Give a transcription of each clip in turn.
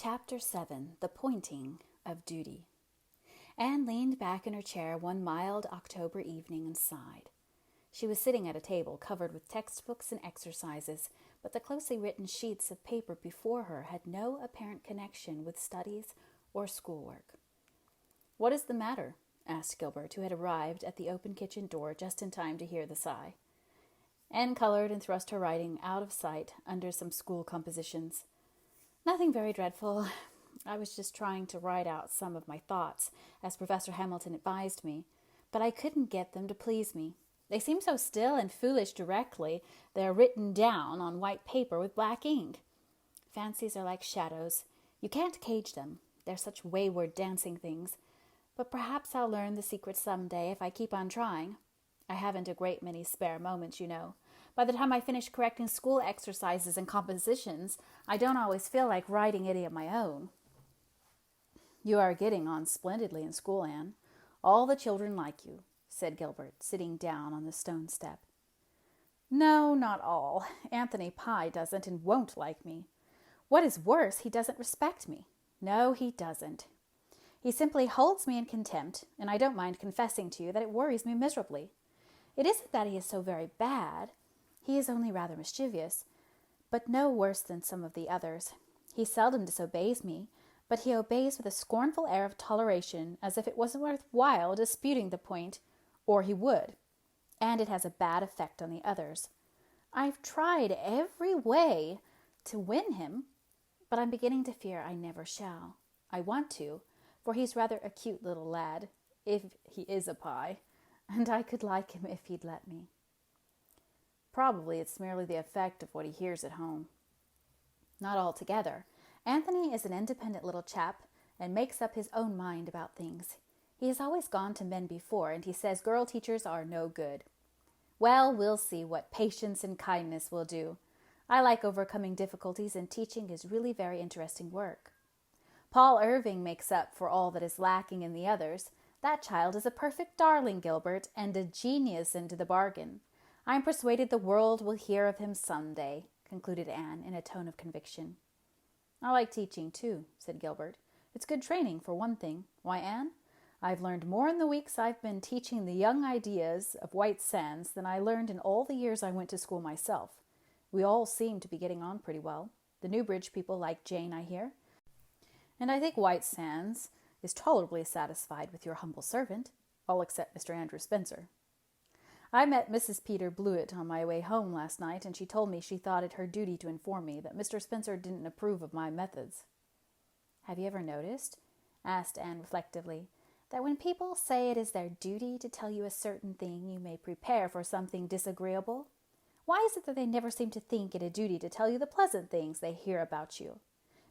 Chapter 7 The Pointing of Duty. Anne leaned back in her chair one mild October evening and sighed. She was sitting at a table covered with textbooks and exercises, but the closely written sheets of paper before her had no apparent connection with studies or schoolwork. "What is the matter?" asked Gilbert, who had arrived at the open kitchen door just in time to hear the sigh. Anne colored and thrust her writing out of sight under some school compositions. "Nothing very dreadful. I was just trying to write out some of my thoughts, as Professor Hamilton advised me, but I couldn't get them to please me. They seem so still and foolish directly they're written down on white paper with black ink. Fancies are like shadows. You can't cage them. They're such wayward dancing things. But perhaps I'll learn the secret some day if I keep on trying. I haven't a great many spare moments, you know. By the time I finish correcting school exercises and compositions, I don't always feel like writing any of my own." "You are getting on splendidly in school, Anne. All the children like you," said Gilbert, sitting down on the stone step. "No, not all. Anthony Pye doesn't and won't like me. What is worse, he doesn't respect me. No, he doesn't. He simply holds me in contempt, and I don't mind confessing to you that it worries me miserably. It isn't that he is so very bad. He is only rather mischievous, but no worse than some of the others. He seldom disobeys me, but he obeys with a scornful air of toleration, as if it wasn't worth while disputing the point, or he would. And it has a bad effect on the others. I've tried every way to win him, but I'm beginning to fear I never shall. I want to, for he's rather a cute little lad, if he is a Pye, and I could like him if he'd let me." "Probably it's merely the effect of what he hears at home." "Not altogether. Anthony is an independent little chap and makes up his own mind about things. He has always gone to men before, and he says girl teachers are no good. Well, we'll see what patience and kindness will do. I like overcoming difficulties, and teaching is really very interesting work. Paul Irving makes up for all that is lacking in the others. That child is a perfect darling, Gilbert, and a genius into the bargain. I'm persuaded the world will hear of him some day," concluded Anne in a tone of conviction. "I like teaching, too," said Gilbert. "It's good training, for one thing. Why, Anne, I've learned more in the weeks I've been teaching the young ideas of White Sands than I learned in all the years I went to school myself. We all seem to be getting on pretty well. The Newbridge people like Jane, I hear. And I think White Sands is tolerably satisfied with your humble servant, all except Mr. Andrew Spencer. I met Mrs. Peter Blewett on my way home last night, and she told me she thought it her duty to inform me that Mr. Spencer didn't approve of my methods." "Have you ever noticed," asked Anne reflectively, "that when people say it is their duty to tell you a certain thing, you may prepare for something disagreeable? Why is it that they never seem to think it a duty to tell you the pleasant things they hear about you?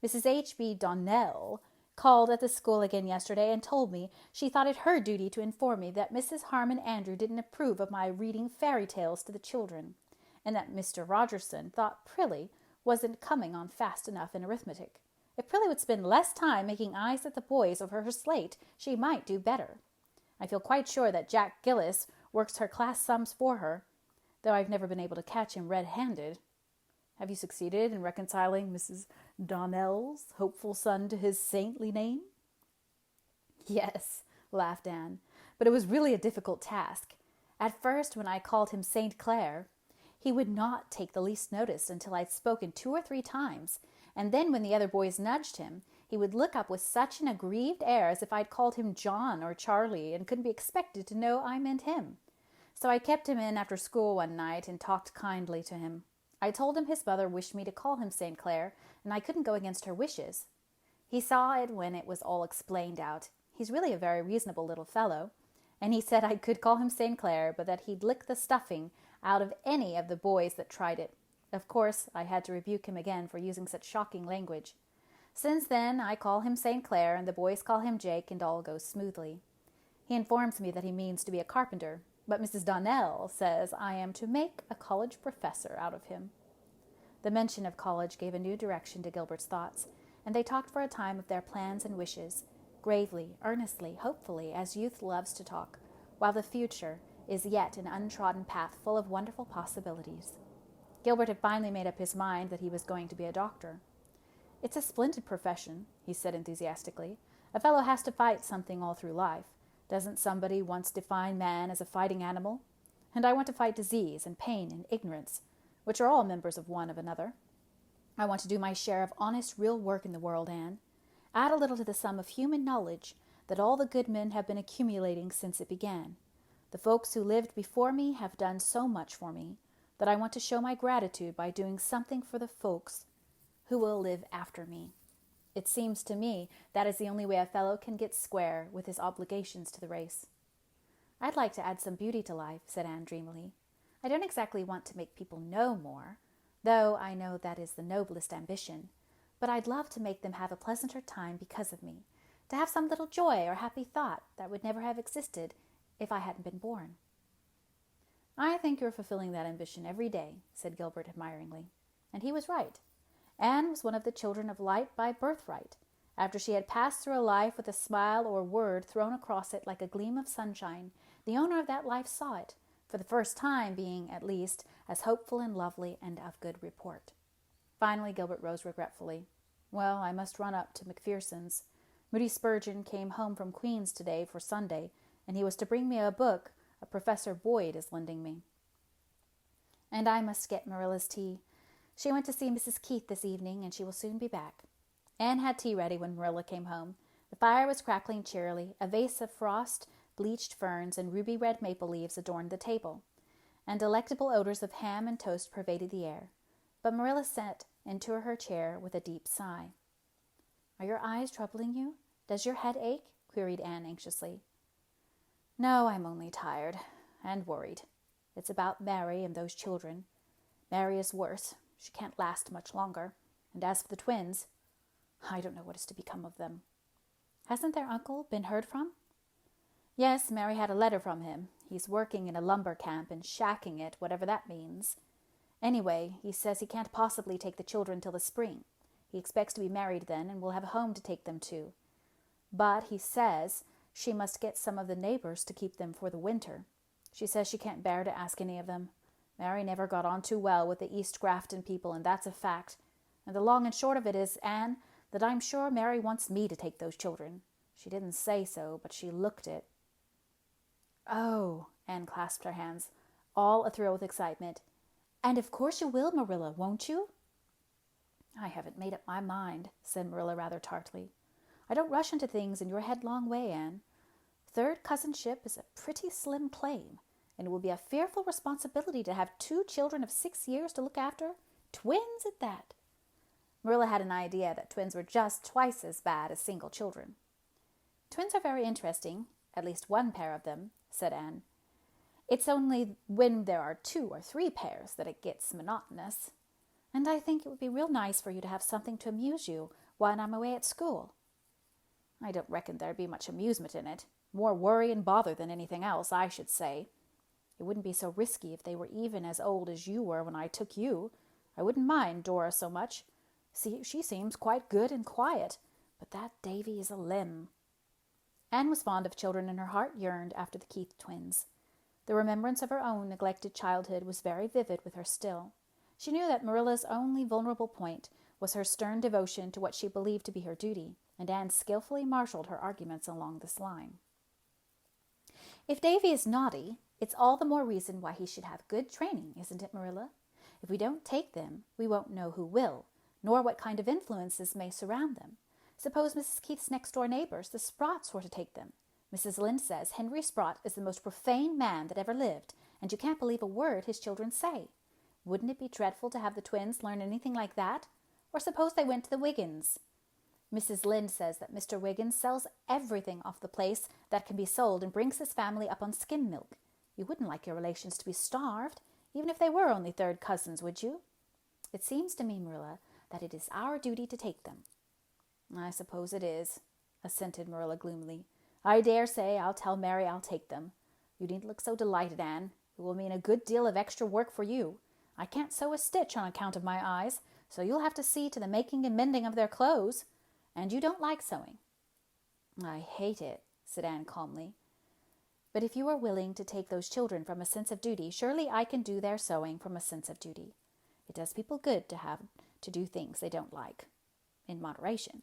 Mrs. H.B. Donnell called at the school again yesterday and told me she thought it her duty to inform me that Mrs. Harmon Andrew didn't approve of my reading fairy tales to the children, and that Mr. Rogerson thought Prillie wasn't coming on fast enough in arithmetic. If Prillie would spend less time making eyes at the boys over her slate, she might do better. I feel quite sure that Jack Gillis works her class sums for her, though I've never been able to catch him red-handed." "Have you succeeded in reconciling Mrs. Donnell's hopeful son to his saintly name?" "Yes," laughed Anne, "but it was really a difficult task. At first, when I called him St. Clair, he would not take the least notice until I'd spoken 2 or 3 times, and then when the other boys nudged him, he would look up with such an aggrieved air as if I'd called him John or Charlie and couldn't be expected to know I meant him. So I kept him in after school one night and talked kindly to him. I told him his mother wished me to call him St. Clair, and I couldn't go against her wishes. He saw it when it was all explained out. He's really a very reasonable little fellow, and he said I could call him St. Clair, but that he'd lick the stuffing out of any of the boys that tried it. Of course, I had to rebuke him again for using such shocking language. Since then, I call him St. Clair, and the boys call him Jake, and all goes smoothly. He informs me that he means to be a carpenter, but Mrs. Donnell says I am to make a college professor out of him." The mention of college gave a new direction to Gilbert's thoughts, and they talked for a time of their plans and wishes, gravely, earnestly, hopefully, as youth loves to talk, while the future is yet an untrodden path full of wonderful possibilities. Gilbert had finally made up his mind that he was going to be a doctor. "It's a splendid profession," he said enthusiastically. "A fellow has to fight something all through life. Doesn't somebody once define man as a fighting animal? And I want to fight disease and pain and ignorance, which are all members of one of another. I want to do my share of honest, real work in the world, Anne. Add a little to the sum of human knowledge that all the good men have been accumulating since it began. The folks who lived before me have done so much for me that I want to show my gratitude by doing something for the folks who will live after me. It seems to me that is the only way a fellow can get square with his obligations to the race." "I'd like to add some beauty to life," said Anne dreamily. "I don't exactly want to make people know more, though I know that is the noblest ambition, but I'd love to make them have a pleasanter time because of me, to have some little joy or happy thought that would never have existed if I hadn't been born." "I think you're fulfilling that ambition every day," said Gilbert admiringly. And he was right. Anne was one of the children of light by birthright. After she had passed through a life with a smile or word thrown across it like a gleam of sunshine, the owner of that life saw it, for the first time being, at least, as hopeful and lovely and of good report. Finally, Gilbert rose regretfully. "Well, I must run up to Macpherson's. Moody Spurgeon came home from Queen's today for Sunday, and he was to bring me a book a Professor Boyd is lending me. And I must get Marilla's tea. She went to see Mrs. Keith this evening, and she will soon be back." Anne had tea ready when Marilla came home. The fire was crackling cheerily. A vase of frost-bleached ferns and ruby-red maple leaves adorned the table, and delectable odors of ham and toast pervaded the air. But Marilla sat into her chair with a deep sigh. "Are your eyes troubling you? Does your head ache?" queried Anne anxiously. "No, I'm only tired and worried. It's about Mary and those children. Mary is worse. She can't last much longer. And as for the twins, I don't know what is to become of them." "Hasn't their uncle been heard from?" "Yes, Mary had a letter from him. He's working in a lumber camp and shacking it, whatever that means. Anyway, he says he can't possibly take the children till the spring. He expects to be married then and will have a home to take them to. But he says she must get some of the neighbors to keep them for the winter. She says she can't bear to ask any of them. Mary never got on too well with the East Grafton people, and that's a fact. And the long and short of it is, Anne, that I'm sure Mary wants me to take those children. She didn't say so, but she looked it." "Oh," Anne clasped her hands, all athrill with excitement. "And of course you will, Marilla, won't you?" "I haven't made up my mind," said Marilla rather tartly. "I don't rush into things in your headlong way, Anne. Third cousinship is a pretty slim claim, and it will be a fearful responsibility to have 2 children of 6 years to look after, twins at that." Marilla had an idea that twins were just twice as bad as single children. "Twins are very interesting, at least one pair of them," said Anne. "It's only when there are 2 or 3 pairs that it gets monotonous. And I think it would be real nice for you to have something to amuse you while I'm away at school." "I don't reckon there'd be much amusement in it. More worry and bother than anything else, I should say. It wouldn't be so risky if they were even as old as you were when I took you. I wouldn't mind Dora so much. See, she seems quite good and quiet, but that Davy is a limb." Anne was fond of children, and her heart yearned after the Keith twins. The remembrance of her own neglected childhood was very vivid with her still. She knew that Marilla's only vulnerable point was her stern devotion to what she believed to be her duty, and Anne skillfully marshaled her arguments along this line. "If Davy is naughty, it's all the more reason why he should have good training, isn't it, Marilla? If we don't take them, we won't know who will, nor what kind of influences may surround them. Suppose Mrs. Keith's next-door neighbors, the Sprotts, were to take them. Mrs. Lynde says Henry Sprott is the most profane man that ever lived, and you can't believe a word his children say. Wouldn't it be dreadful to have the twins learn anything like that? Or suppose they went to the Wiggins. Mrs. Lynde says that Mr. Wiggins sells everything off the place that can be sold and brings his family up on skim milk. You wouldn't like your relations to be starved, even if they were only third cousins, would you? It seems to me, Marilla, that it is our duty to take them." "I suppose it is," assented Marilla gloomily. "I dare say I'll tell Mary I'll take them. You needn't look so delighted, Anne. It will mean a good deal of extra work for you. I can't sew a stitch on account of my eyes, so you'll have to see to the making and mending of their clothes. And you don't like sewing." "I hate it," said Anne calmly. "But if you are willing to take those children from a sense of duty, surely I can do their sewing from a sense of duty. It does people good to have to do things they don't like. in moderation.